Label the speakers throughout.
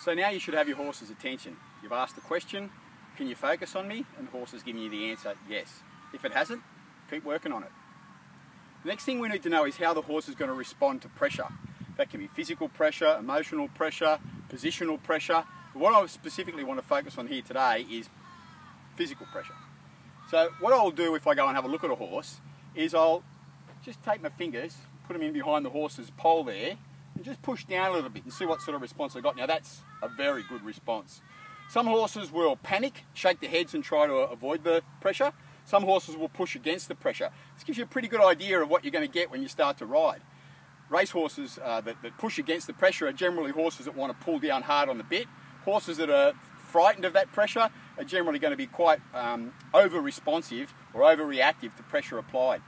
Speaker 1: So now you should have your horse's attention. You've asked the question, can you focus on me? And the horse is giving you the answer, yes. If it hasn't, keep working on it. The next thing we need to know is how the horse is going to respond to pressure. That can be physical pressure, emotional pressure, positional pressure. But what I specifically want to focus on here today is physical pressure. So what I'll do if I go and have a look at a horse is I'll just take my fingers, put them in behind the horse's poll there, and just push down a little bit and see what sort of response I got. Now that's a very good response. Some horses will panic, shake their heads and try to avoid the pressure. Some horses will push against the pressure. This gives you a pretty good idea of what you're going to get when you start to ride. Racehorses that push against the pressure are generally horses that want to pull down hard on the bit. Horses that are frightened of that pressure are generally going to be quite over-responsive or over-reactive to pressure applied.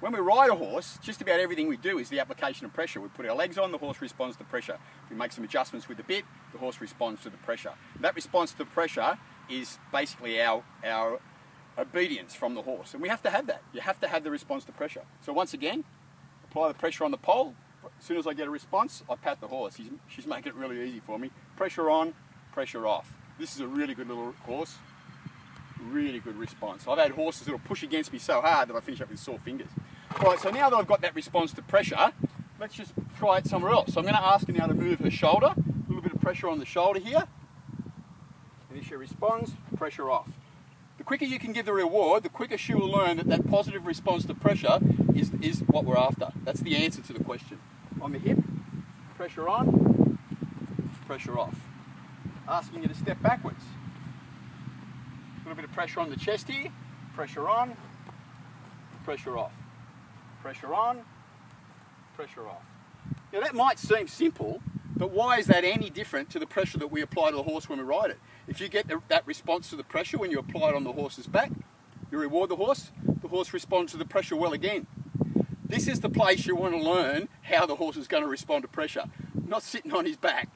Speaker 1: When we ride a horse, just about everything we do is the application of pressure. We put our legs on, the horse responds to pressure. We make some adjustments with the bit, the horse responds to the pressure. That response to the pressure is basically our obedience from the horse. And we have to have that. You have to have the response to pressure. So once again, apply the pressure on the pole. As soon as I get a response, I pat the horse. She's making it really easy for me. Pressure on, pressure off. This is a really good little horse. Really good response. I've had horses that will push against me so hard that I finish up with sore fingers. Right, so now that I've got that response to pressure, let's just try it somewhere else. So I'm going to ask her now to move her shoulder. A little bit of pressure on the shoulder here. And if she responds, pressure off. The quicker you can give the reward, the quicker she will learn that that positive response to pressure is what we're after. That's the answer to the question. On the hip, pressure on, pressure off. Asking you to step backwards. A little bit of pressure on the chest here, pressure on, pressure off. Pressure on, pressure off. Now that might seem simple, but why is that any different to the pressure that we apply to the horse when we ride it? If you get that response to the pressure when you apply it on the horse's back, you reward the horse responds to the pressure well again. This is the place you want to learn how the horse is going to respond to pressure, not sitting on his back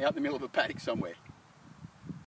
Speaker 1: out in the middle of a paddock somewhere.